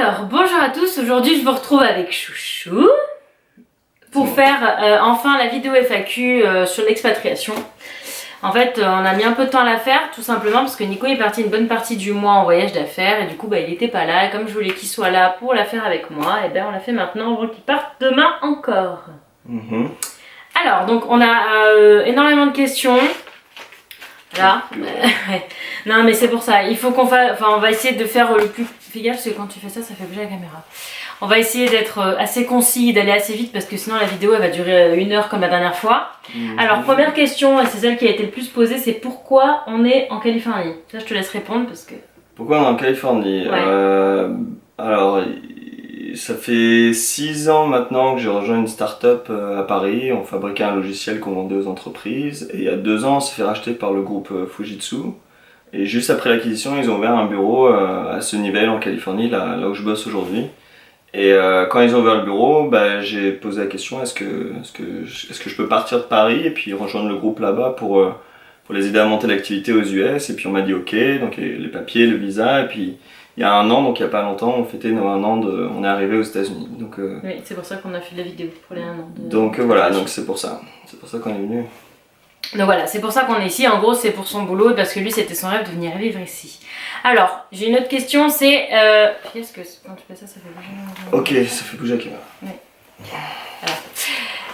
Alors, bonjour à tous, aujourd'hui je vous retrouve avec Chouchou pour faire enfin la vidéo FAQ sur l'expatriation. En fait, on a mis un peu de temps à la faire, tout simplement parce que Nico est parti une bonne partie du mois en voyage d'affaires et du coup il était pas là, et comme je voulais qu'il soit là pour la faire avec moi, et ben on l'a fait maintenant avant qu'il parte demain encore. Alors, donc on a énormément de questions. Là, non mais c'est pour ça, il faut qu'on fasse, enfin on va essayer de faire le plus, fais gaffe parce que quand tu fais ça, ça fait bouger la caméra. On va essayer d'être assez concis, d'aller assez vite parce que sinon la vidéo elle va durer 1 heure comme la dernière fois. Alors première question, et c'est celle qui a été le plus posée, c'est pourquoi on est en Californie. Ça je te laisse répondre parce que... Pourquoi on est en Californie? Alors, ça fait 6 ans maintenant que j'ai rejoint une start-up à Paris. On fabriquait un logiciel qu'on vendait aux entreprises. Et il y a 2 ans, on s'est fait racheter par le groupe Fujitsu. Et juste après l'acquisition, ils ont ouvert un bureau à Sunnyvale en Californie, là où je bosse aujourd'hui. Et quand ils ont ouvert le bureau, j'ai posé la question est-ce que je peux partir de Paris et puis rejoindre le groupe là-bas pour les aider à monter l'activité aux US. Et puis on m'a dit ok, donc les papiers, le visa. Et puis il y a 1 an, donc il n'y a pas longtemps, on fêtait nos 1 an, on est arrivé aux États-Unis. Donc, oui, c'est pour ça qu'on a fait de la vidéo pour les 1 an. Donc voilà, donc c'est pour ça qu'on est venu. Donc voilà, c'est pour ça qu'on est ici, en gros c'est pour son boulot et parce que lui c'était son rêve de venir vivre ici. Alors, j'ai une autre question, c'est... Qu'est-ce que quand tu fais ça, ça fait bouger? Ok, ça fait bouger la caméra.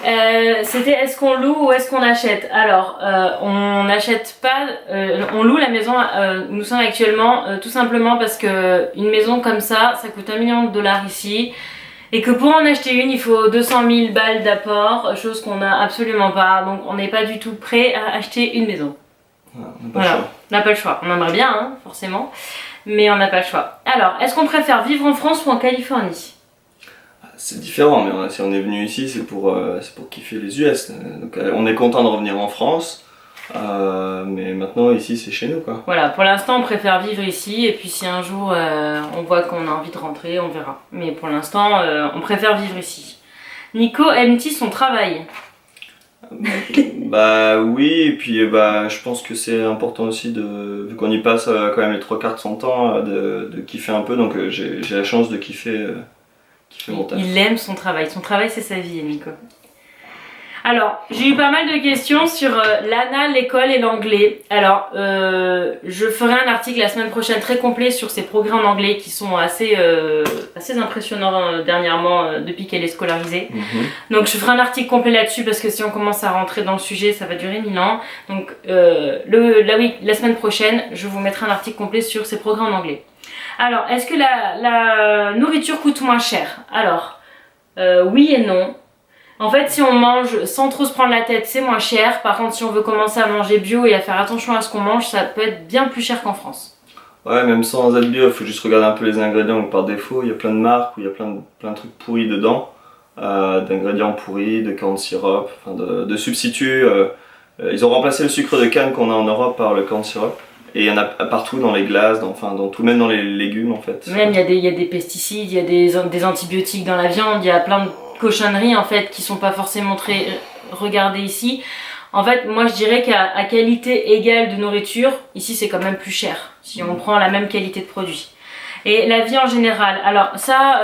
Voilà. C'était est-ce qu'on loue ou est-ce qu'on achète? Alors, on n'achète pas, on loue la maison où nous sommes actuellement, tout simplement parce que une maison comme ça coûte $1 million ici. Et que pour en acheter une, il faut 200 000 balles d'apport, chose qu'on n'a absolument pas. Donc on n'est pas du tout prêt à acheter une maison. Voilà, on n'a pas le choix. On aimerait bien, hein, forcément, mais on n'a pas le choix. Alors, est-ce qu'on préfère vivre en France ou en Californie? C'est différent, mais si on est venu ici, c'est pour kiffer les US. Donc on est content de revenir en France. Mais maintenant ici c'est chez nous quoi. Voilà, pour l'instant on préfère vivre ici et puis si un jour on voit qu'on a envie de rentrer, on verra. Mais pour l'instant on préfère vivre ici. Nico aime-t-il son travail? Oui, et puis je pense que c'est important aussi vu qu'on y passe quand même les 3/4 de son temps de kiffer un peu, donc j'ai la chance de kiffer mon taf. Il aime son travail c'est sa vie Nico. Alors, j'ai eu pas mal de questions sur l'ANA, l'école et l'anglais. Alors, je ferai un article la semaine prochaine très complet sur ces progrès en anglais qui sont assez impressionnants dernièrement depuis qu'elle est scolarisée. Donc, je ferai un article complet là-dessus parce que si on commence à rentrer dans le sujet, ça va durer 1000 ans. Donc, la semaine prochaine, je vous mettrai un article complet sur ces progrès en anglais. Alors, est-ce que la nourriture coûte moins cher? Alors, oui et non. En fait, si on mange sans trop se prendre la tête, c'est moins cher. Par contre, si on veut commencer à manger bio et à faire attention à ce qu'on mange, ça peut être bien plus cher qu'en France. Ouais, même sans être bio, il faut juste regarder un peu les ingrédients. Donc, par défaut, il y a plein de marques où il y a plein de trucs pourris dedans. D'ingrédients pourris, de corn syrup, de substituts. Ils ont remplacé le sucre de canne qu'on a en Europe par le corn syrup. Et il y en a partout dans les glaces, dans tout, même dans les légumes en fait. Même il y a des pesticides, il y a des antibiotiques dans la viande, il y a plein de cochonneries en fait qui sont pas forcément très regardées ici. En fait, moi je dirais qu'à qualité égale de nourriture, ici c'est quand même plus cher si on prend la même qualité de produit. Et la vie en général, alors ça,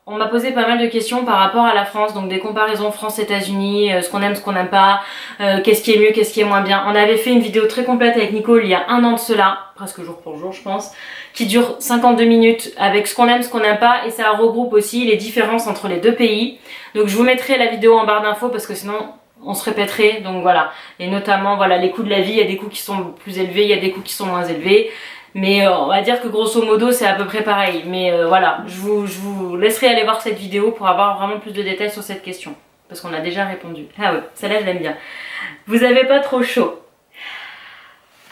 on m'a posé pas mal de questions par rapport à la France, donc des comparaisons France-États-Unis, ce qu'on aime, ce qu'on n'aime pas, qu'est-ce qui est mieux, qu'est-ce qui est moins bien. On avait fait une vidéo très complète avec Nicole il y a 1 an de cela, presque jour pour jour je pense, qui dure 52 minutes avec ce qu'on aime, ce qu'on n'aime pas, et ça regroupe aussi les différences entre les 2 pays. Donc je vous mettrai la vidéo en barre d'infos parce que sinon on se répéterait, donc voilà. Et notamment voilà les coûts de la vie, il y a des coûts qui sont plus élevés, il y a des coûts qui sont moins élevés. Mais on va dire que grosso modo c'est à peu près pareil. Mais voilà, je vous laisserai aller voir cette vidéo pour avoir vraiment plus de détails sur cette question. Parce qu'on a déjà répondu. Ah ouais, celle-là je l'aime bien. Vous avez pas trop chaud?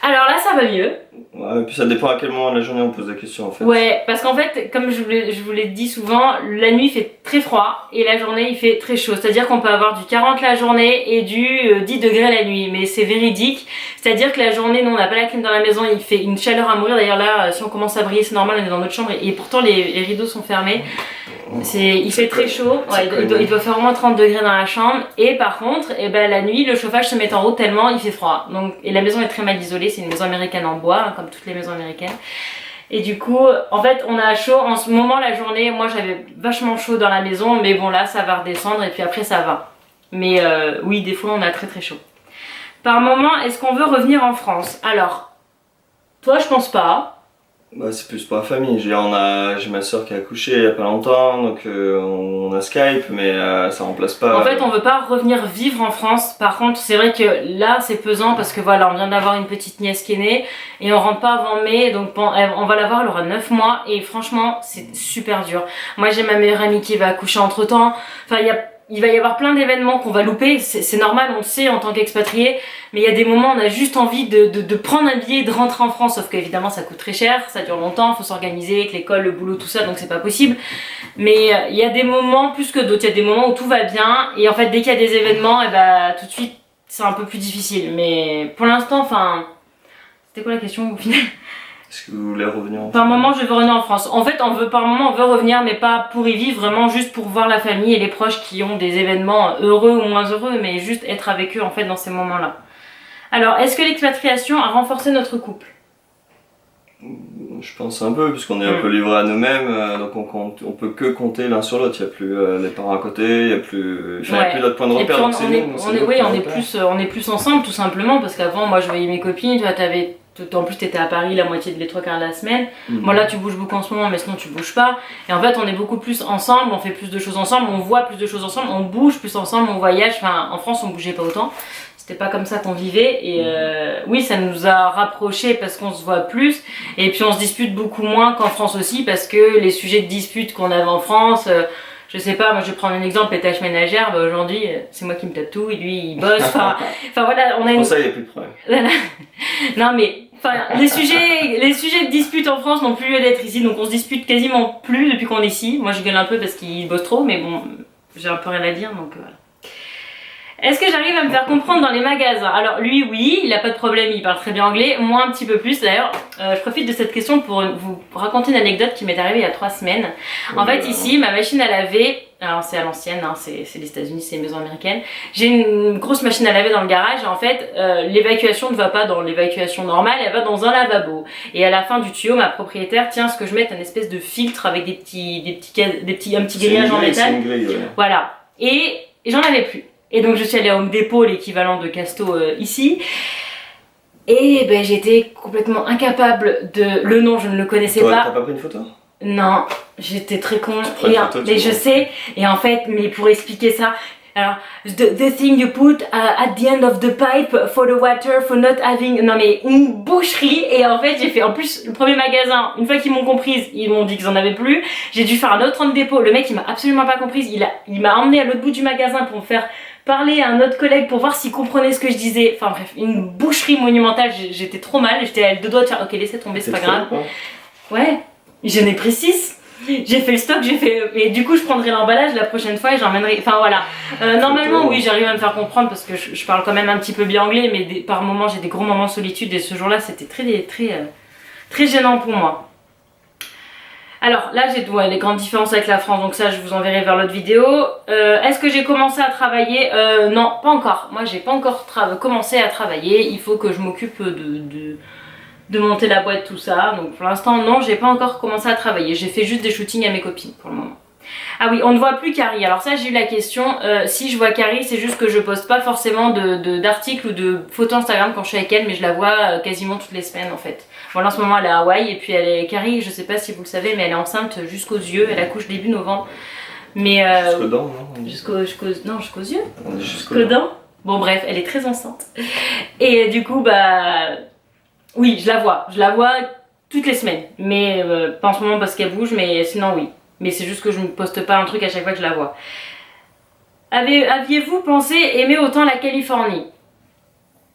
Alors là ça va mieux. Ouais, et puis ça dépend à quel moment de la journée on pose la question en fait. Ouais, parce qu'en fait, comme je vous l'ai dit souvent, la nuit il fait très froid et la journée il fait très chaud. C'est-à-dire qu'on peut avoir du 40 la journée et du 10 degrés la nuit, mais c'est véridique. C'est-à-dire que la journée, nous on n'a pas la clim dans la maison, il fait une chaleur à mourir. D'ailleurs là, si on commence à briller, c'est normal, on est dans notre chambre et pourtant les rideaux sont fermés. Il fait très chaud, ouais, il doit faire au moins 30 degrés dans la chambre. Et par contre, la nuit, le chauffage se met en route tellement il fait froid. Donc, et la maison est très mal isolée, c'est une maison américaine en bois, hein, comme toutes les maisons américaines. Et du coup, en fait, on a chaud en ce moment la journée. Moi, j'avais vachement chaud dans la maison, mais bon, là, ça va redescendre et puis après, ça va. Mais oui, des fois, on a très très chaud. Par moment, est-ce qu'on veut revenir en France? Alors, toi, je pense pas. Bah, c'est plus pour la famille. J'ai ma soeur qui a accouché il y a pas longtemps, donc on a Skype, mais ça remplace pas. En fait, on veut pas revenir vivre en France. Par contre, c'est vrai que là, c'est pesant parce que voilà, on vient d'avoir une petite nièce qui est née et on rentre pas avant mai, donc bon, on va l'avoir, elle aura 9 mois et franchement, c'est super dur. Moi, j'ai ma meilleure amie qui va accoucher entre temps. Enfin, il va y avoir plein d'événements qu'on va louper, c'est normal, on le sait en tant qu'expatrié, mais il y a des moments où on a juste envie de prendre un billet et de rentrer en France, sauf qu'évidemment ça coûte très cher, ça dure longtemps, il faut s'organiser avec l'école, le boulot, tout ça, donc c'est pas possible. Mais il y a des moments plus que d'autres, il y a des moments où tout va bien, et en fait dès qu'il y a des événements, et bah tout de suite c'est un peu plus difficile. Mais pour l'instant, enfin, c'était quoi la question au final? Est-ce que vous voulez revenir en France? Par moment, je veux revenir en France. En fait, par moment, on veut revenir, mais pas pour y vivre, vraiment juste pour voir la famille et les proches qui ont des événements heureux ou moins heureux, mais juste être avec eux en fait dans ces moments-là. Alors, est-ce que l'expatriation a renforcé notre couple? Je pense un peu, puisqu'on est un peu livré à nous-mêmes, donc on peut que compter l'un sur l'autre. Il n'y a plus les parents à côté, il n'y a plus, il y a plus d'autres points de repère. On est plus ensemble tout simplement, parce qu'avant, moi je voyais mes copines, toi en plus t'étais à Paris la moitié les 3 quarts de la semaine. Moi là tu bouges beaucoup en ce moment, mais sinon tu bouges pas. Et en fait on est beaucoup plus ensemble, on fait plus de choses ensemble, on voit plus de choses ensemble, on bouge plus ensemble, on voyage. Enfin en France on bougeait pas autant, c'était pas comme ça qu'on vivait. Et oui, ça nous a rapprochés parce qu'on se voit plus, et puis on se dispute beaucoup moins qu'en France aussi, parce que les sujets de dispute qu'on avait en France, je sais pas, moi je vais prendre un exemple, les tâches ménagères, bah aujourd'hui c'est moi qui me tape tout et lui il bosse, enfin voilà, on a une... Pour ça il n'y a plus de problème. Non mais, les sujets de dispute en France n'ont plus lieu d'être ici, donc on se dispute quasiment plus depuis qu'on est ici. Moi je gueule un peu parce qu'il bosse trop, mais bon, j'ai un peu rien à dire, donc voilà. Est-ce que j'arrive à me faire comprendre dans les magasins? Alors lui oui, il a pas de problème, il parle très bien anglais, moi un petit peu plus d'ailleurs. Je profite de cette question pour vous raconter une anecdote qui m'est arrivée il y a 3 semaines. En fait ici, ma machine à laver, alors c'est à l'ancienne, hein, c'est les États-Unis, c'est les maisons américaines. J'ai une grosse machine à laver dans le garage et en fait l'évacuation ne va pas dans l'évacuation normale, elle va dans un lavabo. Et à la fin du tuyau, ma propriétaire tient à ce que je mette un espèce de filtre avec un petit grillage en métal. Ouais. Voilà. Et j'en avais plus. Et donc je suis allée à Home Depot, l'équivalent de Casto ici. Et ben j'étais complètement incapable de... Le nom, je ne le connaissais pas. T'as pas pris une photo? Non, j'étais très con. Mais je sais, et en fait, mais pour expliquer ça... Alors, the thing you put at the end of the pipe for the water for not having... Non mais, une boucherie. Et en fait, j'ai fait... En plus, le premier magasin, une fois qu'ils m'ont comprise, ils m'ont dit qu'ils en avaient plus. J'ai dû faire un autre Home Depot. Le mec, il m'a absolument pas comprise. Il m'a emmené à l'autre bout du magasin pour me faire parler à un autre collègue pour voir s'il comprenait ce que je disais. Enfin bref, une boucherie monumentale. J'étais trop mal. J'étais à 2 doigts de faire... Ok, laissez tomber, c'est pas grave. Ouais, j'en ai pris 6. J'ai fait le stock, et du coup je prendrai l'emballage la prochaine fois et j'emmènerai, enfin voilà. Normalement oui, j'arrive à me faire comprendre parce que je parle quand même un petit peu bien anglais, mais par moments j'ai des gros moments de solitude et ce jour-là c'était très gênant pour moi. Alors là j'ai les grandes différences avec la France, donc ça je vous enverrai vers l'autre vidéo. Est-ce que j'ai commencé à travailler? Non, pas encore. Moi j'ai pas encore commencé à travailler, il faut que je m'occupe de monter la boîte, tout ça. Donc pour l'instant non, j'ai pas encore commencé à travailler, j'ai fait juste des shootings à mes copines pour le moment. Ah oui, on ne voit plus Carrie. Alors ça j'ai eu la question, si je vois Carrie c'est juste que je poste pas forcément d'articles ou de photos Instagram quand je suis avec elle, mais je la vois quasiment toutes les semaines en fait. Bon là en ce moment elle est à Hawaï et puis Carrie, je sais pas si vous le savez, mais elle est enceinte jusqu'aux yeux, elle accouche début novembre. Mais jusqu'aux dents, non? Jusqu'aux yeux. Jusqu'aux dents. Bon bref, elle est très enceinte. Et du coup bah... Oui, je la vois toutes les semaines, mais pas en ce moment parce qu'elle bouge, mais sinon oui. Mais c'est juste que je ne poste pas un truc à chaque fois que je la vois. Aviez-vous pensé aimer autant la Californie?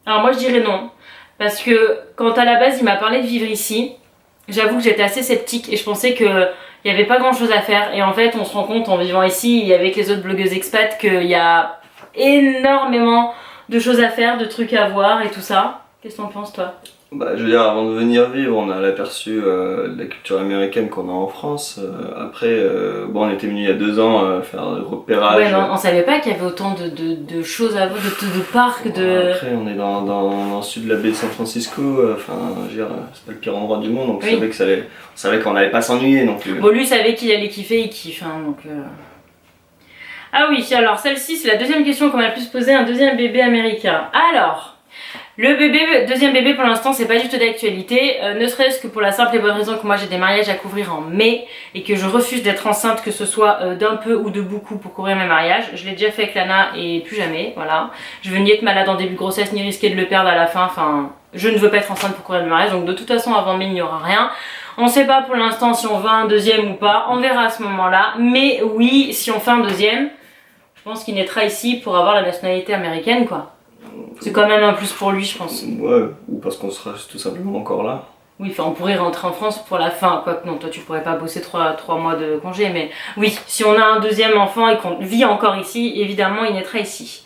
Alors moi je dirais non, parce que quand à la base il m'a parlé de vivre ici, j'avoue que j'étais assez sceptique et je pensais qu'il n'y avait pas grand chose à faire. Et en fait on se rend compte en vivant ici et avec les autres blogueuses expats qu'il y a énormément de choses à faire, de trucs à voir et tout ça. Qu'est-ce que t'en penses toi? Bah, je veux dire, avant de venir vivre, on a l'aperçu de la culture américaine qu'on a en France. Après, bon, on était venu il y a 2 ans faire le repérage. Ouais, non, on savait pas qu'il y avait autant de choses à voir, de parcs, de... Après, on est dans le sud de la baie de San Francisco. Enfin, je veux dire, c'est pas le pire endroit du monde, donc Oui. on savait qu'on n'allait pas s'ennuyer non plus. Bon, lui savait qu'il allait kiffer, il kiffe, hein, donc... Ah oui, alors celle-ci, c'est la deuxième question qu'on m'a le plus posée, un deuxième bébé américain. Alors... Le deuxième bébé pour l'instant c'est pas du tout d'actualité, ne serait-ce que pour la simple et bonne raison que moi j'ai des mariages à couvrir en mai et que je refuse d'être enceinte que ce soit d'un peu ou de beaucoup pour couvrir mes mariages. Je l'ai déjà fait avec Lana et plus jamais, voilà. Je veux ni être malade en début de grossesse ni risquer de le perdre à la fin, enfin je ne veux pas être enceinte pour couvrir mes mariages donc de toute façon avant mai il n'y aura rien. On sait pas pour l'instant si on veut un deuxième ou pas, on verra à ce moment-là, mais oui si on fait un deuxième, je pense qu'il naîtra ici pour avoir la nationalité américaine quoi. C'est quand même un plus pour lui, je pense. Ouais, ou parce qu'on sera tout simplement encore là. Oui, enfin, on pourrait rentrer en France pour la fin. Quoique, non, toi, tu pourrais pas bosser 3 mois de congé. Mais oui, si on a un deuxième enfant et qu'on vit encore ici, évidemment, il naîtra ici.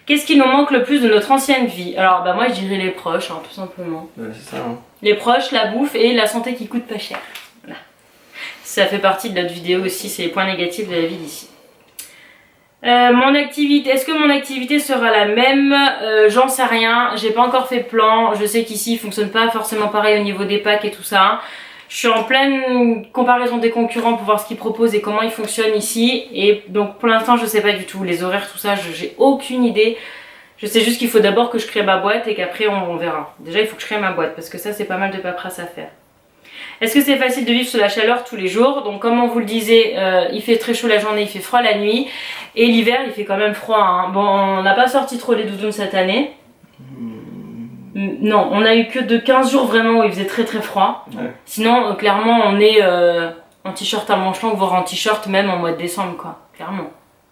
Qu'est-ce qui nous manque le plus de notre ancienne vie? Alors, bah, moi, je dirais les proches, hein, tout simplement. Ouais, c'est ça. Hein. Les proches, la bouffe et la santé qui coûte pas cher. Voilà. Ça fait partie de notre vidéo aussi, c'est les points négatifs de la vie d'ici. Mon activité, est-ce que mon activité sera la même? J'en sais rien, j'ai pas encore fait de plan, je sais qu'ici il fonctionne pas forcément pareil au niveau des packs et tout ça. Je suis en pleine comparaison des concurrents pour voir ce qu'ils proposent et comment ils fonctionnent ici. Et donc pour l'instant je sais pas du tout, les horaires tout ça, j'ai aucune idée. Je sais juste qu'il faut d'abord que je crée ma boîte et qu'après on verra. Déjà il faut que je crée ma boîte parce que ça c'est pas mal de paperasse à faire. Est-ce que c'est facile de vivre sous la chaleur tous les jours? Donc comme on vous le disait, il fait très chaud la journée, il fait froid la nuit. Et l'hiver, il fait quand même froid. Hein. Bon, on n'a pas sorti trop les doudounes cette année. Non, on a eu que de 15 jours vraiment où il faisait très très froid. Ouais. Sinon, clairement, on est en t-shirt à manches longues, voire en t-shirt même en mois de décembre, quoi. Clairement.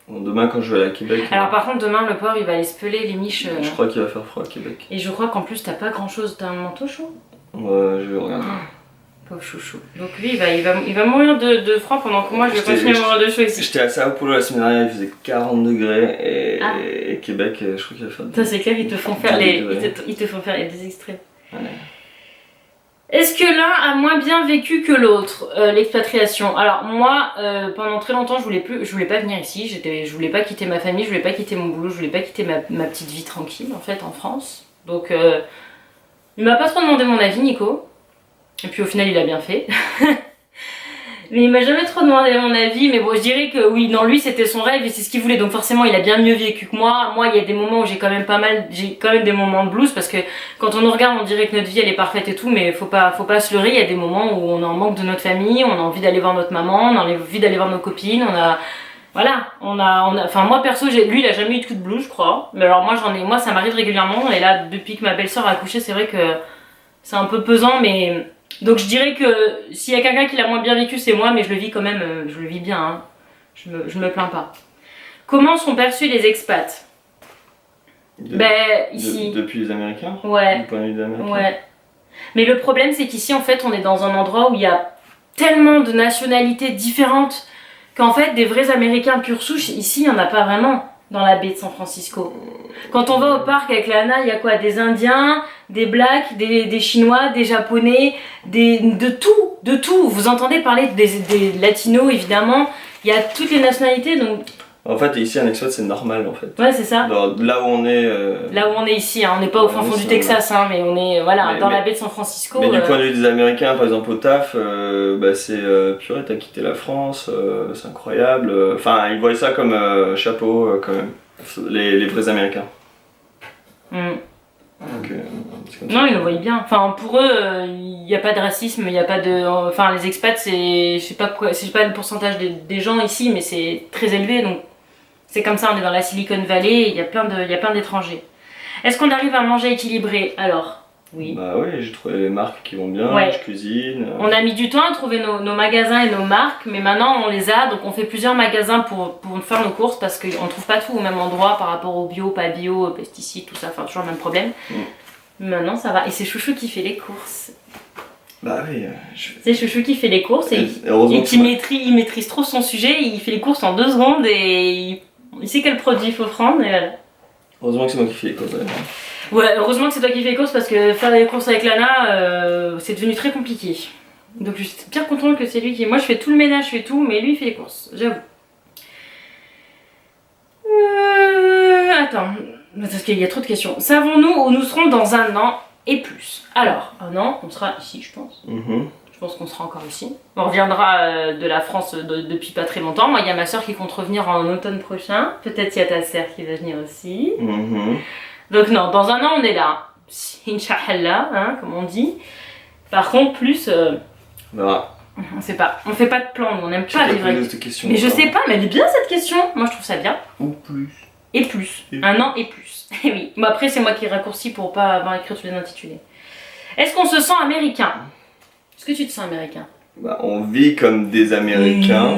Bon, demain, quand je vais aller à Québec... Alors par contre, demain, le porc, il va aller se peler les miches. Je crois qu'il va faire froid à Québec. Et je crois qu'en plus, t'as pas grand-chose. T'as un manteau chaud? Ouais, je vais regarder. Pauvre chouchou. Donc lui, il va mourir de froid pendant que moi, je vais continuer à mourir de chaud ici. J'étais à Sao Paulo la semaine dernière, il faisait 40 degrés et Québec, je crois qu'il va faire... Ça c'est clair, ils te font faire ils te font faire des extraits. Ouais. Est-ce que l'un a moins bien vécu que l'autre, l'expatriation? Alors moi, pendant très longtemps, je voulais pas venir ici. Je voulais pas quitter ma famille, je voulais pas quitter mon boulot, je voulais pas quitter ma petite vie tranquille en fait en France. Donc il m'a pas trop demandé mon avis, Nico. Et puis au final, il a bien fait. Mais il m'a jamais trop demandé mon avis, mais bon, je dirais que oui, non, lui c'était son rêve et c'est ce qu'il voulait, donc forcément il a bien mieux vécu que moi. Moi, il y a des moments où j'ai quand même des moments de blues parce que quand on nous regarde, on dirait que notre vie elle est parfaite et tout, mais faut pas se leurrer. Il y a des moments où on est en manque de notre famille, on a envie d'aller voir notre maman, on a envie d'aller voir nos copines, enfin moi perso, lui il a jamais eu de coup de blues, je crois. Mais alors moi ça m'arrive régulièrement et là depuis que ma belle-sœur a accouché, c'est vrai que c'est un peu pesant, mais donc je dirais que s'il y a quelqu'un qui l'a moins bien vécu, c'est moi, mais je le vis quand même, je le vis bien, hein. Je me plains pas. Comment sont perçus les expats? Ici. Depuis les Américains? Ouais. Du point de vue des Américains? Ouais. Mais le problème, c'est qu'ici, en fait, on est dans un endroit où il y a tellement de nationalités différentes qu'en fait, des vrais Américains pure souche, ici, il n'y en a pas vraiment dans la baie de San Francisco. Quand on va au parc avec Lana, il y a quoi? Des Indiens, des Blacks, des Chinois, des Japonais, de tout. Vous entendez parler des Latinos, évidemment. Il y a toutes les nationalités, donc... En fait, ici, un expat, c'est normal, en fait. Ouais, c'est ça. Là où on est... Là où on est ici, hein. On n'est pas au fin fond du Texas, hein, mais on est dans la baie de San Francisco. Mais du point de vue des Américains, par exemple, au taf, c'est... purée, t'as quitté la France, c'est incroyable. Enfin, ils voient ça comme chapeau, quand même. Les vrais Américains. Donc, non, ils le voient bien. Enfin, pour eux, il n'y a pas de racisme, il n'y a pas de... Enfin, les expats, je sais pas le pourcentage des gens ici, mais c'est très élevé, donc c'est comme ça, on est dans la Silicon Valley, il y a plein d'étrangers. Est-ce qu'on arrive à manger équilibré? Alors, oui. Bah oui, j'ai trouvé les marques qui vont bien, je cuisine. On a mis du temps à trouver nos magasins et nos marques, mais maintenant on les a, donc on fait plusieurs magasins pour faire nos courses parce qu'on ne trouve pas tout au même endroit par rapport au bio, pas bio, pesticides, tout ça, enfin toujours le même problème. Maintenant ça va, et c'est Chouchou qui fait les courses. Bah oui. C'est Chouchou qui fait les courses et il maîtrise trop son sujet, il fait les courses en 2 secondes et il sait quel produit il faut prendre et voilà. Heureusement que c'est moi qui fais les courses. Ouais, heureusement que c'est toi qui fais les courses parce que faire les courses avec Lana, c'est devenu très compliqué. Donc je suis bien contente que c'est lui qui... Moi je fais tout le ménage, je fais tout, mais lui il fait les courses, j'avoue. Attends, parce qu'il y a trop de questions. Savons-nous où nous serons dans un an et plus? Alors, un an, on sera ici je pense. Je pense qu'on sera encore ici. On reviendra de la France depuis pas très longtemps. Moi il y a ma soeur qui compte revenir en automne prochain. Peut-être il y a ta sœur qui va venir aussi. Donc non, dans un an on est là. Inch'Allah, hein, comme on dit. Par contre, plus... on sait pas. On fait pas de plan, on n'aime pas vivre avec... Mais je sais pas, mais elle est bien cette question. Moi je trouve ça bien. Ou plus. Et plus. Un an et plus. Et oui. Bon, après c'est moi qui raccourcis pour pas avoir écrit tous les intitulés. Est-ce qu'on se sent américain? Est-ce que tu te sens américain? On vit comme des Américains.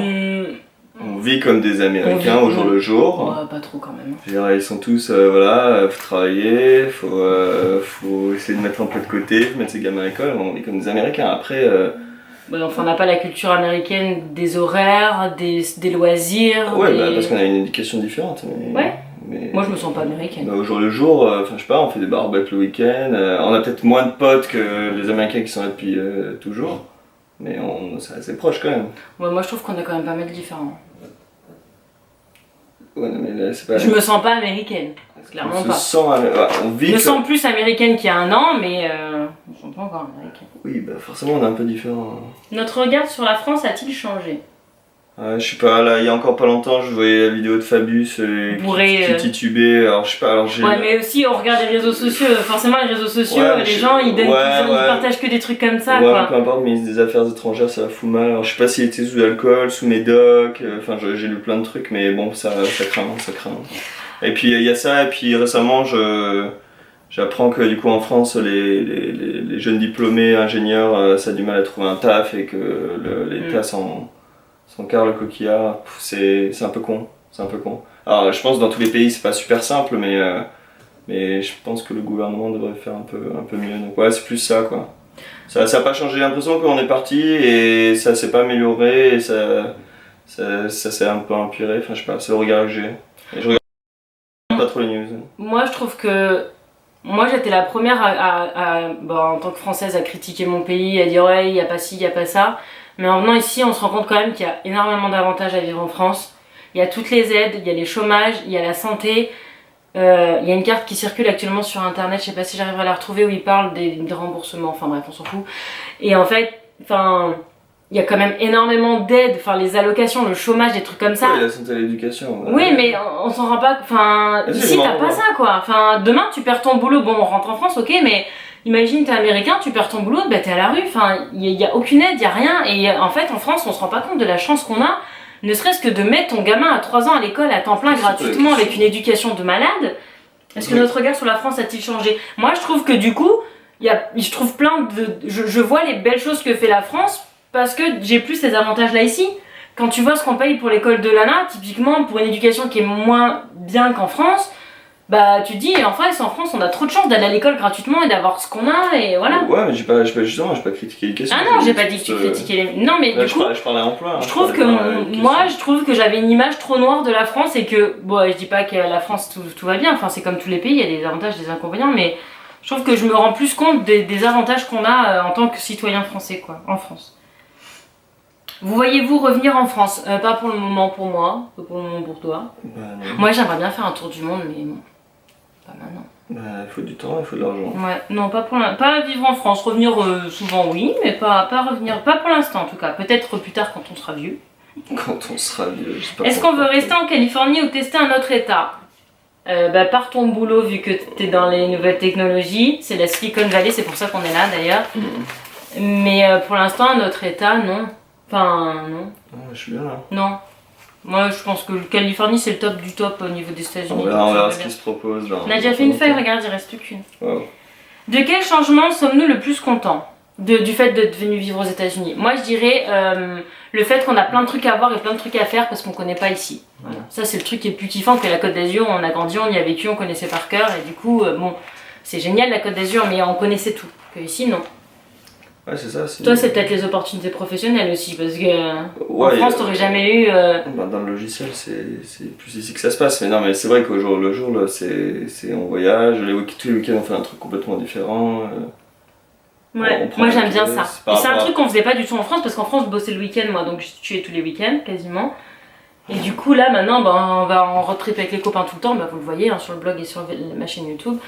On vit comme des Américains au jour le jour. Ouais, pas trop quand même. Je veux dire, ils sont tous, voilà, faut travailler, faut essayer de mettre un peu de côté, faut mettre ses gamins à l'école, on vit comme des Américains. Après... enfin, on n'a pas la culture américaine des horaires, des loisirs. Ouais, parce qu'on a une éducation différente. Mais moi je me sens pas américaine. Au jour le jour, enfin je sais pas, on fait des barbecues le week-end, on a peut-être moins de potes que les Américains qui sont là depuis toujours, mais c'est assez proche quand même. Ouais, moi je trouve qu'on est quand même pas mal différents. Ouais, non, mais là, c'est pas... Je me sens pas américaine, clairement pas. Je me sens plus américaine qu'il y a un an, mais je me sens pas encore américaine. Oui, forcément on est un peu différent. Notre regard sur la France a-t-il changé? Je sais pas, là il y a encore pas longtemps je voyais la vidéo de Fabius qui titubait, alors je sais pas, alors j'ai... Ouais, mais aussi on regarde les réseaux sociaux, forcément les réseaux sociaux, les gens ils partagent que des trucs comme ça quoi. Peu importe, ministre des Affaires étrangères ça fout mal, alors je sais pas s'il était sous l'alcool, sous médoc, enfin j'ai lu plein de trucs mais bon ça craint. Et puis il y a ça, et puis récemment j'apprends que du coup en France les jeunes diplômés ingénieurs ça a du mal à trouver un taf et que l'État s'en carre le coquillard, c'est un peu con, Alors je pense que dans tous les pays c'est pas super simple, mais je pense que le gouvernement devrait faire un peu mieux. Donc ouais, c'est plus ça quoi. Ça a pas changé, j'ai l'impression qu'on est parti et ça s'est pas amélioré et ça s'est un peu empiré, enfin je sais pas, c'est le regard que j'ai. Et je regarde pas trop les news. Moi je trouve que moi j'étais la première en tant que Française à critiquer mon pays, à dire ouais il y a pas ci, il y a pas ça. Mais en venant ici, on se rend compte quand même qu'il y a énormément d'avantages à vivre en France. Il y a toutes les aides, il y a les chômages, il y a la santé. Il y a une carte qui circule actuellement sur internet, je sais pas si j'arriverai à la retrouver, où il parle des remboursements, enfin bref, on s'en fout. Et en fait, il y a quand même énormément d'aides, les allocations, le chômage, des trucs comme ça. Oui, la santé et l'éducation. Oui, mais on s'en rend pas... ici t'as pas ça quoi. Demain tu perds ton boulot, bon on rentre en France, ok, mais... Imagine, t'es américain, tu perds ton boulot, t'es à la rue, il y a aucune aide, il y a rien. Et en fait, en France, on se rend pas compte de la chance qu'on a, ne serait-ce que de mettre ton gamin à 3 ans à l'école à temps plein gratuitement avec une éducation de malade. Est-ce que notre regard sur la France a-t-il changé? Moi, je trouve que du coup, je trouve je vois les belles choses que fait la France parce que j'ai plus ces avantages-là ici. Quand tu vois ce qu'on paye pour l'école de Lana, typiquement pour une éducation qui est moins bien qu'en France, tu te dis, en France, on a trop de chance d'aller à l'école gratuitement et d'avoir ce qu'on a, et voilà. Ouais, mais j'ai pas critiqué les questions. Ah non, j'ai pas dit que tu critiquais les... Non, mais là, du coup... Je parlais emploi. Je trouve que je trouve que j'avais une image trop noire de la France et que... Bon, je dis pas que la France, tout va bien, c'est comme tous les pays, il y a des avantages, des inconvénients, mais je trouve que je me rends plus compte des avantages qu'on a en tant que citoyen français, quoi, en France. Vous voyez-vous revenir en France? Pas pour le moment pour moi, pas pour le moment pour toi. Moi, j'aimerais bien faire un tour du monde, mais bon... Pas maintenant. Il faut du temps, il faut de l'argent. Ouais, non, pas vivre en France. Revenir souvent, oui, mais pas revenir. Pas pour l'instant, en tout cas. Peut-être plus tard quand on sera vieux. Quand on sera vieux, je sais pas. Est-ce qu'on veut rester en Californie ou tester un autre état? Par ton boulot, vu que t'es dans les nouvelles technologies, c'est la Silicon Valley, c'est pour ça qu'on est là d'ailleurs. Mais pour l'instant, un autre état, non. Non. Je suis bien là. Non. Moi je pense que Californie c'est le top du top au niveau des États-Unis. On verra ce qui se propose là. On a déjà fait une feuille, regarde, il reste plus qu'une. Wow. De quel changement sommes-nous le plus contents du fait d'être venu vivre aux États-Unis? Moi je dirais le fait qu'on a plein de trucs à voir et plein de trucs à faire parce qu'on connaît pas ici. Voilà. Ça c'est le truc qui est plus kiffant que la Côte d'Azur, on a grandi, on y a vécu, on connaissait par cœur et du coup c'est génial la Côte d'Azur mais on connaissait tout. Que ici non. Ouais, c'est ça. Toi, c'est peut-être les opportunités professionnelles aussi, parce que en Ouais, France, t'aurais jamais eu. bah, dans le logiciel, c'est plus ici que ça se passe. Mais non, mais c'est vrai qu'au jour le jour, là, on voyage. Tous les week-ends, on fait un truc complètement différent. Ouais, moi j'aime bien ça. Et c'est un truc qu'on faisait pas du tout en France, parce qu'en France, je bossais le week-end, moi, donc je tuais tous les week-ends, quasiment. Et du coup, là, maintenant, on va en road trip avec les copains tout le temps, vous le voyez hein, sur le blog et sur ma chaîne YouTube.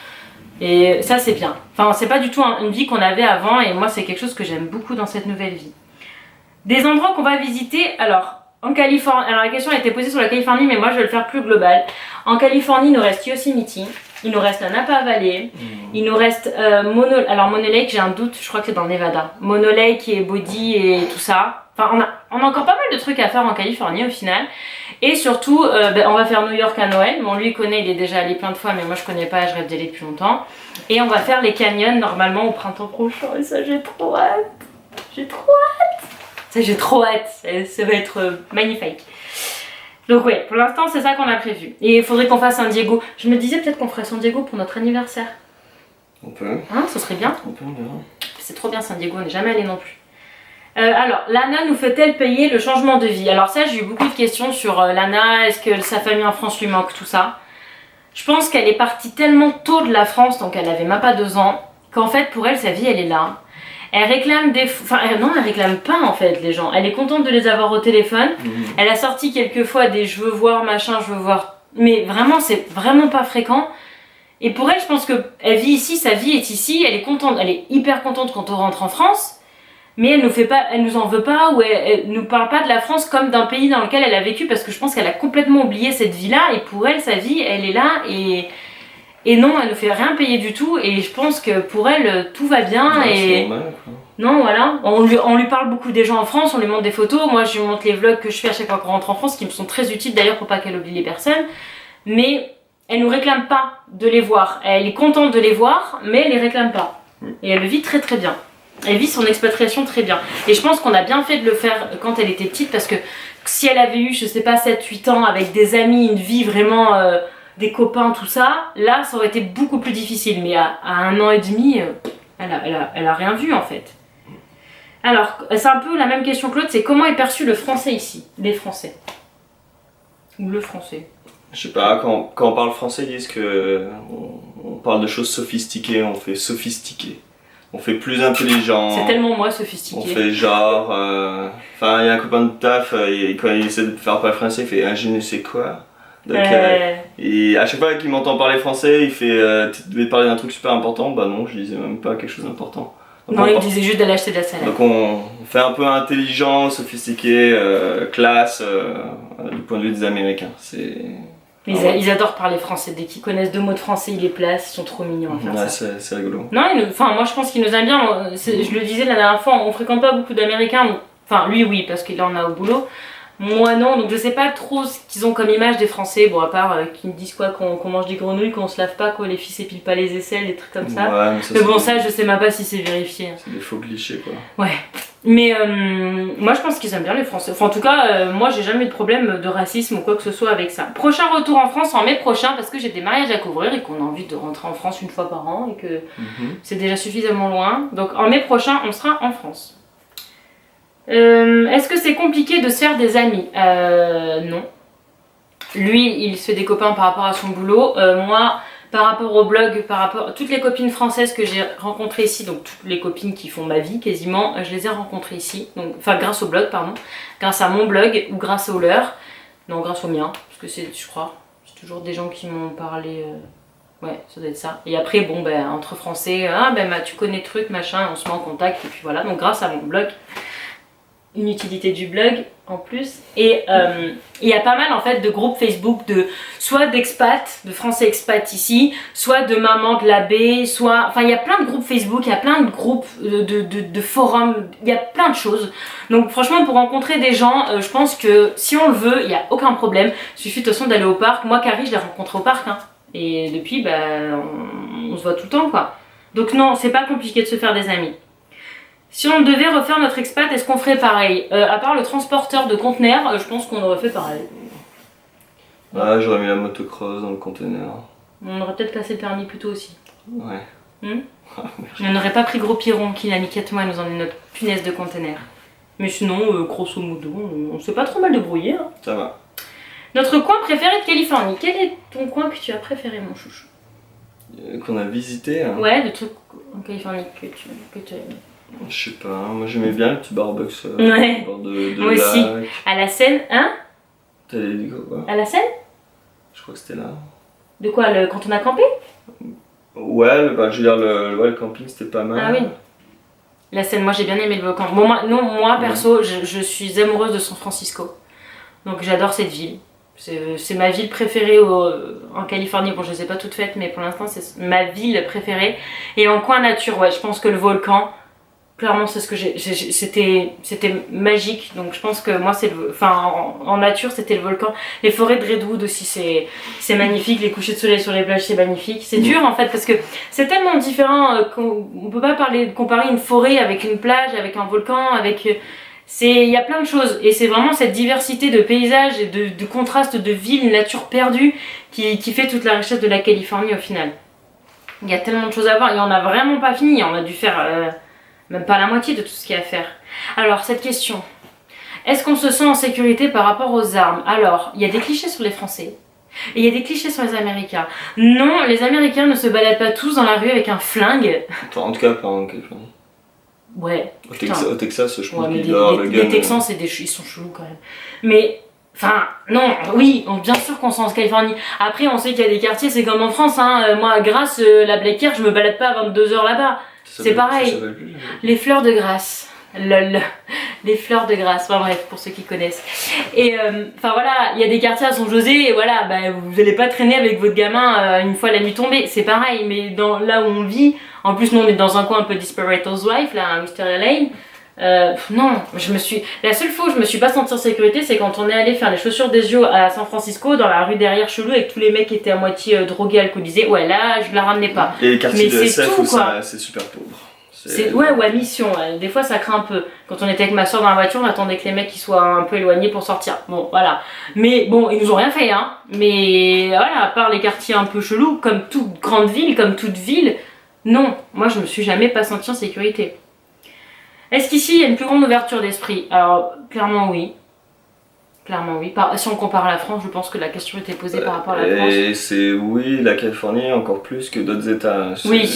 Et ça, c'est bien. Enfin, c'est pas du tout une vie qu'on avait avant, et moi, c'est quelque chose que j'aime beaucoup dans cette nouvelle vie. Des endroits qu'on va visiter, alors, en Californie, alors la question a été posée sur la Californie, mais moi, je vais le faire plus global. En Californie, il nous reste Yosemite, il nous reste la Napa Valley, il nous reste Mono Lake, j'ai un doute, je crois que c'est dans le Nevada. Mono Lake et Body et tout ça. Enfin, on a encore pas mal de trucs à faire en Californie au final. Et surtout, on va faire New York à Noël. Bon, lui, il connaît, il est déjà allé plein de fois, mais moi, je connais pas, je rêve d'y aller depuis longtemps. Et on va faire les canyons, normalement, au printemps prochain. Et ça, j'ai trop hâte. J'ai trop hâte. Ça, j'ai trop hâte. Ça va être magnifique. Donc, ouais, pour l'instant, c'est ça qu'on a prévu. Et il faudrait qu'on fasse San Diego. Je me disais peut-être qu'on ferait San Diego pour notre anniversaire. On peut. Hein, ce serait bien. On peut, on verra. C'est trop bien, San Diego, on n'est jamais allé non plus. Alors, Lana nous fait-elle payer le changement de vie? Alors ça, j'ai eu beaucoup de questions sur Lana, est-ce que sa famille en France lui manque, tout ça. Je pense qu'elle est partie tellement tôt de la France, donc elle avait même pas 2 ans, qu'en fait, pour elle, sa vie, elle est là. Elle réclame enfin non, elle réclame pas en fait les gens. Elle est contente de les avoir au téléphone. Elle a sorti quelques fois des je veux voir, machin, je veux voir. Mais vraiment, c'est vraiment pas fréquent. Et pour elle, je pense qu'elle vit ici, sa vie est ici, elle est contente, elle est hyper contente quand on rentre en France. Mais elle nous en veut pas, ou elle nous parle pas de la France comme d'un pays dans lequel elle a vécu, parce que je pense qu'elle a complètement oublié cette vie-là, et pour elle, sa vie, elle est là, et non, elle ne fait rien payer du tout, et je pense que pour elle, tout va bien, Ouais, et... c'est normal, quoi. Non, voilà, on lui parle beaucoup des gens en France, on lui montre des photos, moi je lui montre les vlogs que je fais à chaque fois qu'on rentre en France, qui me sont très utiles d'ailleurs pour pas qu'elle oublie les personnes, mais elle nous réclame pas de les voir, elle est contente de les voir, mais elle les réclame pas, et elle le vit très très bien. Elle vit son expatriation très bien. Et je pense qu'on a bien fait de le faire quand elle était petite, parce que si elle avait eu, je sais pas, 7-8 ans, avec des amis, une vie vraiment, des copains, tout ça, là, ça aurait été beaucoup plus difficile. Mais à 1 an et demi, elle a rien vu en fait. Alors, c'est un peu la même question que l'autre, c'est comment est perçu le français ici, les Français. Ou le français. Je sais pas, quand on parle français, ils disent que on parle de choses sophistiquées, on fait sophistiqué. On fait plus intelligent. C'est tellement moi sophistiqué. On fait genre. Enfin, il y a un copain de taf, et quand il essaie de faire parler français, il fait un je ne sais quoi. Donc, et à chaque fois qu'il m'entend parler français, il fait tu devais parler d'un truc super important. Bah non, je disais même pas quelque chose d'important. Non, il disait juste d'aller acheter de la salade. Donc on fait un peu intelligent, sophistiqué, classe, du point de vue des Américains. Ils adorent parler français. Dès qu'ils connaissent 2 mots de français, ils les placent, ils sont trop mignons à faire ça. C'est rigolo. Non, moi je pense qu'ils nous aiment bien. Je le disais la dernière fois, on fréquente pas beaucoup d'Américains. Enfin, lui oui, parce qu'il en a au boulot. Moi non, donc je sais pas trop ce qu'ils ont comme image des Français. Bon, à part qu'ils me disent quoi, qu'on mange des grenouilles, qu'on se lave pas, quoi, les filles s'épilent pas les aisselles, des trucs comme ça. Ouais, mais bon, ça je sais même pas si c'est vérifié. C'est des faux clichés quoi. Ouais. Mais moi je pense qu'ils aiment bien les Français. Enfin en tout cas, moi j'ai jamais eu de problème de racisme ou quoi que ce soit avec ça. Prochain retour en France en mai prochain, parce que j'ai des mariages à couvrir et qu'on a envie de rentrer en France 1 fois par an et que c'est déjà suffisamment loin. Donc en mai prochain on sera en France. Est-ce que c'est compliqué de se faire des amis? Non. Lui il se fait des copains par rapport à son boulot. Moi... Par rapport au blog, par rapport à toutes les copines françaises que j'ai rencontrées ici, donc toutes les copines qui font ma vie quasiment, je les ai rencontrées ici, donc, enfin grâce au blog pardon, grâce à mon blog ou grâce au leur, non grâce au mien, parce que c'est, je crois, c'est toujours des gens qui m'ont parlé, ouais ça doit être ça, et après bon ben entre français, tu connais truc machin, on se met en contact et puis voilà, donc grâce à mon blog, une utilité du blog en plus, et il y a pas mal en fait de groupes Facebook soit d'expats, de français expats ici, soit de mamans de la baie, soit, enfin il y a plein de groupes Facebook, il y a plein de groupes de forums, il y a plein de choses, donc franchement pour rencontrer des gens, je pense que si on le veut, il n'y a aucun problème, il suffit de toute façon d'aller au parc. Moi Carrie je l'ai rencontrée au parc, hein. Et depuis on se voit tout le temps quoi, donc non c'est pas compliqué de se faire des amis. Si on devait refaire notre expat, est-ce qu'on ferait pareil? À part le transporteur de conteneurs, je pense qu'on aurait fait pareil. Ah, j'aurais mis la motocross dans le conteneur. On aurait peut-être passé le permis plus tôt aussi. Ouais. On n'aurait pas pris Gros Piron qui l'a mis 4 mois à nous emmener notre punaise de container. Mais sinon, grosso modo, on s'est pas trop mal débrouillé. Hein. Ça va. Notre coin préféré de Californie. Quel est ton coin que tu as préféré, mon chouchou? Qu'on a visité. Hein. Ouais, le truc en Californie que tu as aimé. Je sais pas, moi j'aimais bien le petit Starbucks ouais. au bord de moi lac. aussi. À la Seine, hein? T'allais dit quoi? À la Seine? Je crois que c'était là. De quoi, quand on a campé? Ouais, je veux dire, le camping c'était pas mal. Ah oui. La Seine, moi j'ai bien aimé le volcan. Bon, moi perso, je suis amoureuse de San Francisco. Donc j'adore cette ville. C'est ma ville préférée en Californie. Bon, je les ai pas toutes faites, mais pour l'instant c'est ma ville préférée. Et en coin nature, ouais, je pense que le volcan, clairement c'est ce que c'était magique. Donc je pense que moi en nature c'était le volcan. Les forêts de Redwood aussi c'est magnifique. Les couchers de soleil sur les plages c'est magnifique. C'est dur en fait parce que c'est tellement différent qu'on peut pas comparer une forêt avec une plage, avec un volcan, avec il y a plein de choses et c'est vraiment cette diversité de paysages et de contrastes de villes, nature perdue qui fait toute la richesse de la Californie au final. Il y a tellement de choses à voir et on n'a vraiment pas fini, on a dû faire même pas la moitié de tout ce qu'il y a à faire. Alors cette question, est-ce qu'on se sent en sécurité par rapport aux armes? Alors, il y a des clichés sur les Français et il y a des clichés sur les Américains. Non, les Américains ne se baladent pas tous dans la rue avec un flingue. En tout cas pas en Californie. Ouais. Au Texas, je pense ouais, qu'ils doivent le gun. Les Texans, ils sont chelous quand même. Mais, enfin, non, oui, bien sûr qu'on sent en Californie. Après, on sait qu'il y a des quartiers, c'est comme en France. Hein. Moi, grâce la Black Earth, je me balade pas à 22h là-bas. C'est pareil. Les fleurs de grâce. Lol. Les fleurs de grâce. Enfin bref, pour ceux qui connaissent. Et enfin voilà, il y a des quartiers à San-José et voilà, vous allez pas traîner avec votre gamin une fois la nuit tombée. C'est pareil, mais là où on vit, en plus nous on est dans un coin un peu Desperate Housewives, là, à Wisteria Lane. Non, la seule fois où je me suis pas sentie en sécurité, c'est quand on est allé faire les chaussures des yeux à San Francisco, dans la rue derrière chelou, avec tous les mecs qui étaient à moitié drogués, alcoolisés. Ouais, là, je la ramenais pas. Et les quartiers de SF où quoi. C'est super pauvre. Ouais, ou à mission. Des fois, ça craint un peu. Quand on était avec ma soeur dans la voiture, on attendait que les mecs ils soient un peu éloignés pour sortir. Bon, voilà. Mais bon, ils nous ont rien fait, hein. Mais voilà, à part les quartiers un peu chelous, comme toute grande ville, comme toute ville, non. Moi, je me suis jamais pas sentie en sécurité. Est-ce qu'ici, il y a une plus grande ouverture d'esprit? Alors, clairement oui. Clairement oui. Si on compare à la France, je pense que la question était posée par rapport à la France. Et c'est oui, la Californie encore plus que d'autres États. Oui.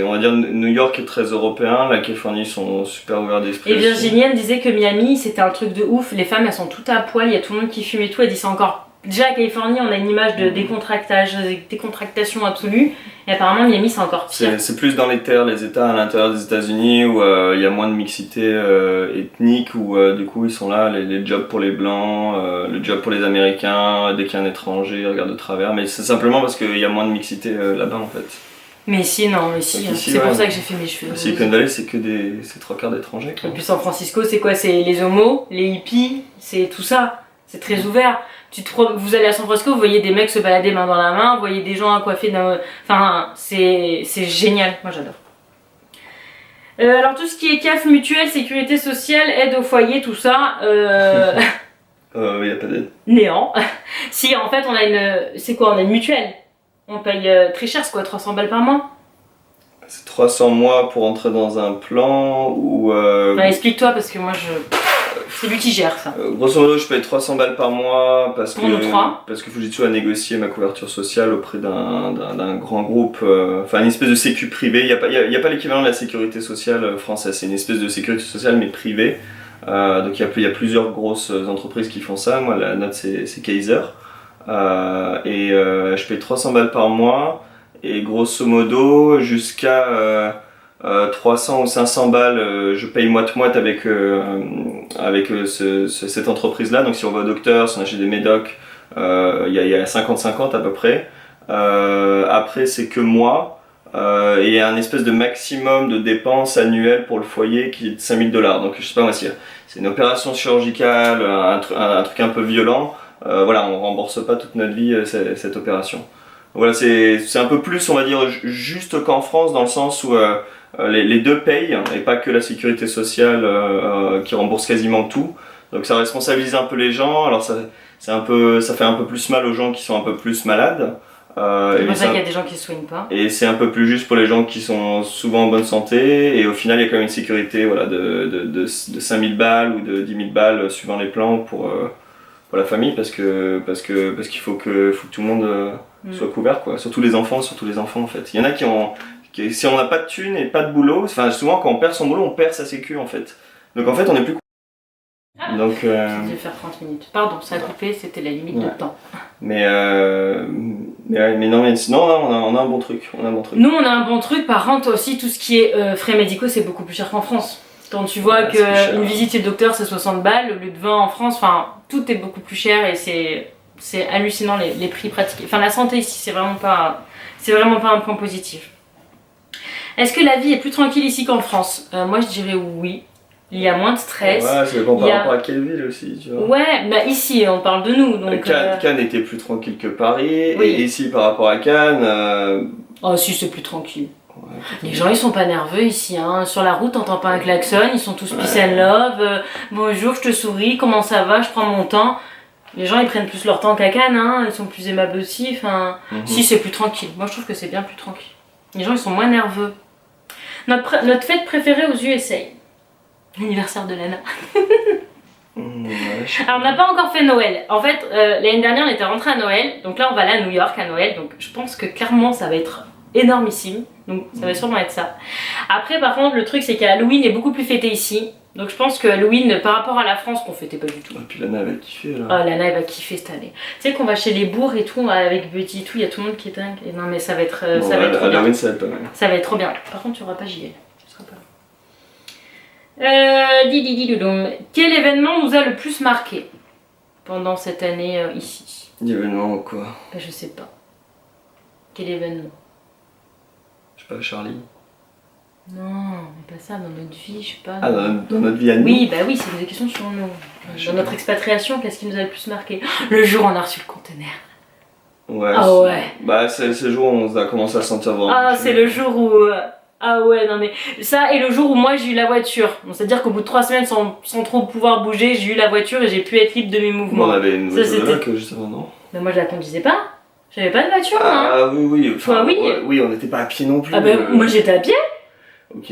On va dire New York est très européen, la Californie sont super ouverts d'esprit. Et Virginie, elle me disait que Miami, c'était un truc de ouf. Les femmes, elles sont toutes à poil, il y a tout le monde qui fume et tout. Elle dit c'est encore... Déjà à Californie, on a une image de décontractation absolue. Et apparemment, Miami, c'est encore pire. C'est plus dans les terres, les États à l'intérieur des États-Unis où il y a moins de mixité ethnique, où du coup ils sont là, les jobs pour les blancs, le job pour les Américains, dès qu'il y a un étranger, ils regardent de travers. Mais c'est simplement parce qu'il y a moins de mixité là-bas en fait. Mais si, non, mais si. C'est pour ça que j'ai fait mes cheveux. Silicon Valley, c'est que c'est 3/4 d'étrangers. Et puis San Francisco, c'est quoi? C'est les homos, les hippies, c'est tout ça. C'est très ouvert. Vous allez à San Francisco, vous voyez des mecs se balader main dans la main, vous voyez des gens coiffés enfin, c'est génial. Moi, j'adore. Alors, tout ce qui est CAF, mutuelle, sécurité sociale, aide au foyer, tout ça... y a pas d'aide. Néant. Si, en fait, on a une... C'est quoi? On a une mutuelle. On paye très cher, c'est quoi? 300 balles par mois? C'est 300 mois pour entrer dans un plan ou... explique-toi, parce que moi, c'est lui qui gère ça. Grosso modo, je paye 300 balles par mois parce pour nous trois. Parce que Fujitsu a négocié ma couverture sociale auprès d'un grand groupe, enfin une espèce de sécu privée. Il n'y a pas l'équivalent de la sécurité sociale française, c'est une espèce de sécurité sociale mais privée. Donc il y a plusieurs grosses entreprises qui font ça. Moi, la note c'est Kaiser. Je paye 300 balles par mois et grosso modo jusqu'à 300 ou 500 balles, je paye moite-moite avec cette entreprise-là. Donc si on va au docteur, si on achète des médocs, il y a 50-50 à peu près. Après, c'est que moi, et il y a un espèce de maximum de dépenses annuelles pour le foyer qui est de $5000. Donc je sais pas moi, si c'est une opération chirurgicale, un truc un peu violent, voilà, on rembourse pas toute notre vie cette opération. Voilà, c'est un peu plus, on va dire, juste qu'en France, dans le sens où les deux payent, et pas que la sécurité sociale qui rembourse quasiment tout. Donc ça responsabilise un peu les gens. Alors ça fait un peu plus mal aux gens qui sont un peu plus malades. C'est pour ça qu'il y a des gens qui se soignent pas. Et c'est un peu plus juste pour les gens qui sont souvent en bonne santé. Et au final, il y a quand même une sécurité voilà, de 5000 balles ou de 10 000 balles suivant les plans pour la famille parce qu'il faut que tout le monde soit couvert, quoi. Surtout les enfants en fait. Il y en a si on n'a pas de thunes et pas de boulot, enfin souvent quand on perd son boulot, on perd sa sécu en fait. Donc en fait, on est plus. Donc. J'ai dû faire 30 minutes. Pardon, ça a coupé, c'était la limite de temps. Mais sinon, on a un bon truc. Nous, on a un bon truc. Par contre, aussi, tout ce qui est frais médicaux, c'est beaucoup plus cher qu'en France. Quand tu vois qu'une visite chez le docteur, c'est 60 balles, au lieu de 20 en France, enfin, tout est beaucoup plus cher et c'est hallucinant les prix pratiqués. Enfin, la santé ici, c'est vraiment pas un point positif. Est-ce que la vie est plus tranquille ici qu'en France? Moi, je dirais oui. Il y a moins de stress. Ouais, ça dépend par rapport à quelle ville aussi, tu vois. Ouais, bah ici, on parle de nous. Donc, Cannes était plus tranquille que Paris. Oui. Et ici, par rapport à Cannes. Oh, si, c'est plus tranquille. Ouais, les gens, ils sont pas nerveux ici. Hein. Sur la route, t'entends pas un klaxon. Ils sont tous peace and love. Bonjour, je te souris. Comment ça va? Je prends mon temps. Les gens, ils prennent plus leur temps qu'à Cannes. Hein. Ils sont plus aimables aussi. Enfin, si, c'est plus tranquille. Moi, je trouve que c'est bien plus tranquille. Les gens, ils sont moins nerveux. Notre fête préférée aux USA. L'anniversaire de Lana. Alors on n'a pas encore fait Noël. En fait, l'année dernière on était rentré à Noël. Donc là on va aller à New York à Noël. Donc je pense que clairement ça va être énormissime. Donc ça va sûrement être ça. Après par contre le truc c'est qu'Halloween est beaucoup plus fêté ici. Donc je pense que Halloween par rapport à la France qu'on fêtait pas du tout. Et puis Lana va kiffer là. Oh Lana elle va kiffer cette année. Tu sais qu'on va chez les bourgs et tout avec Buddy et tout. Il y a tout le monde qui est dingue. Et non mais ça va être, ça va être trop bien. Ça va être pas mal. Ça va être trop bien. Par contre tu n'auras pas JL. Tu seras pas là. Quel événement nous a le plus marqué pendant cette année ici? L'événement quoi? Je sais pas. Quel événement? Je sais pas, Charlie. Non, mais pas ça, dans notre vie, je sais pas. Ah, dans notre vie à nous? Oui, bah oui, c'est des questions sur nous. Dans notre expatriation, qu'est-ce qui nous a le plus marqué? Le jour où on a reçu le conteneur. Ouais. Ah ouais. Bah c'est le jour où on a commencé à sentir vraiment. Ah, c'est le jour où... Ah ouais, non mais ça et le jour où moi j'ai eu la voiture. Bon, c'est-à-dire qu'au bout de 3 semaines sans trop pouvoir bouger, j'ai eu la voiture et j'ai pu être libre de mes mouvements. On avait une voiture de que juste avant, non? Mais moi je la conduisais pas. J'avais pas de voiture, hein. Ah oui. Enfin, oui. Oui, on n'était pas à pied non plus. Ah bah moi j'étais à pied. Ok.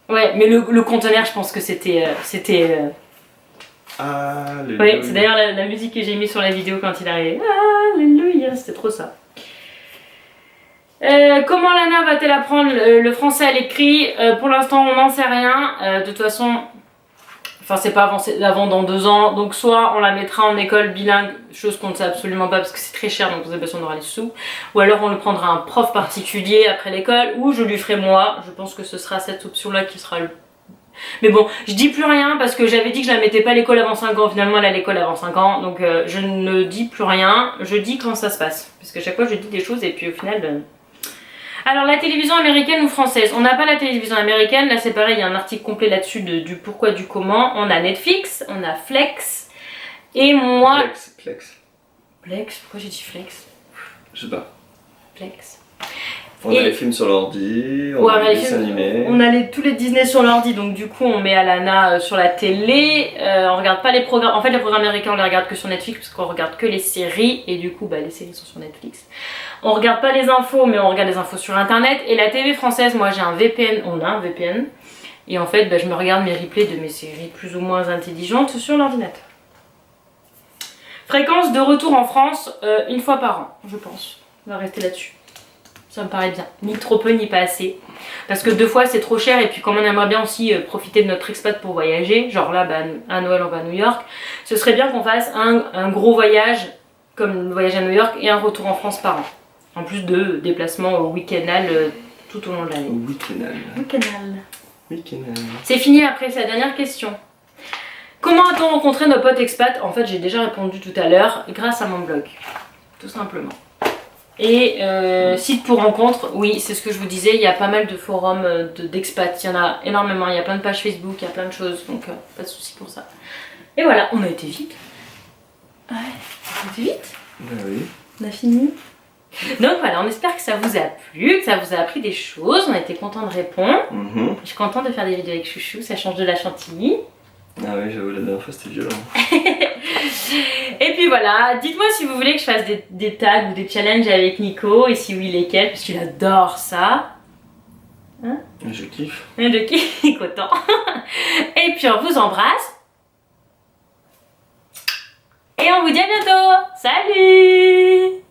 Ouais, mais le conteneur, je pense que c'était... Oui, c'est d'ailleurs la musique que j'ai mis sur la vidéo quand il arrivait. Alléluia, c'était trop ça. Comment Lana va-t-elle apprendre le français à l'écrit? Pour l'instant on n'en sait rien. De toute façon, enfin c'est pas avant dans 2 ans. Donc soit on la mettra en école bilingue, chose qu'on ne sait absolument pas parce que c'est très cher donc on sait pas si on aura les sous. Ou alors on lui prendra un prof particulier après l'école ou je lui ferai moi. Je pense que ce sera cette option là qui sera le... Mais bon, je dis plus rien parce que j'avais dit que je la mettais pas à l'école avant 5 ans. Finalement elle a l'école avant 5 ans. Donc je ne dis plus rien. Je dis quand ça se passe. Parce que chaque fois je dis des choses et puis au final... Alors la télévision américaine ou française? On n'a pas la télévision américaine, là c'est pareil, il y a un article complet là-dessus du pourquoi, du comment. On a Netflix, on a Flex, et moi... Flex. Pourquoi j'ai dit Flex? Je sais pas. Flex. On a les films sur l'ordi, on a les dessins animés. On a tous les Disney sur l'ordi, donc du coup on met Alana sur la télé. On regarde pas les programmes, en fait les programmes américains on les regarde que sur Netflix parce qu'on regarde que les séries et du coup les séries sont sur Netflix. On regarde pas les infos mais on regarde les infos sur internet. Et la TV française, moi j'ai un VPN, on a un VPN. Et en fait je me regarde mes replays de mes séries plus ou moins intelligentes sur l'ordinateur. Fréquence de retour en France, 1 fois par an je pense. On va rester là-dessus. Ça me paraît bien, ni trop peu ni pas assez. Parce que 2 fois c'est trop cher et puis comme on aimerait bien aussi profiter de notre expat pour voyager, genre là à Noël on va à New York, ce serait bien qu'on fasse un gros voyage comme le voyage à New York et un retour en France par an. En plus de déplacements au week-endal tout au long de l'année. Week-endal. C'est fini après, c'est la dernière question. Comment a-t-on rencontré nos potes expats? En fait j'ai déjà répondu tout à l'heure, grâce à mon blog, tout simplement. Et site pour rencontres, oui c'est ce que je vous disais, il y a pas mal de forums d'expats, il y en a énormément, il y a plein de pages Facebook, il y a plein de choses, donc pas de soucis pour ça. Et voilà, on a été vite. Ouais, on a été vite. Bah oui. On a fini. Donc voilà, on espère que ça vous a plu, que ça vous a appris des choses, on a été content de répondre. Je suis contente de faire des vidéos avec Chouchou, ça change de la chantilly. Ah oui, j'avoue, la dernière fois c'était violent. Et puis puis voilà, dites-moi si vous voulez que je fasse des tags ou des challenges avec Nico, et si oui, lesquels, parce qu'il adore ça. Hein? Je kiffe. Je kiffe, autant. Et puis on vous embrasse. Et on vous dit à bientôt. Salut!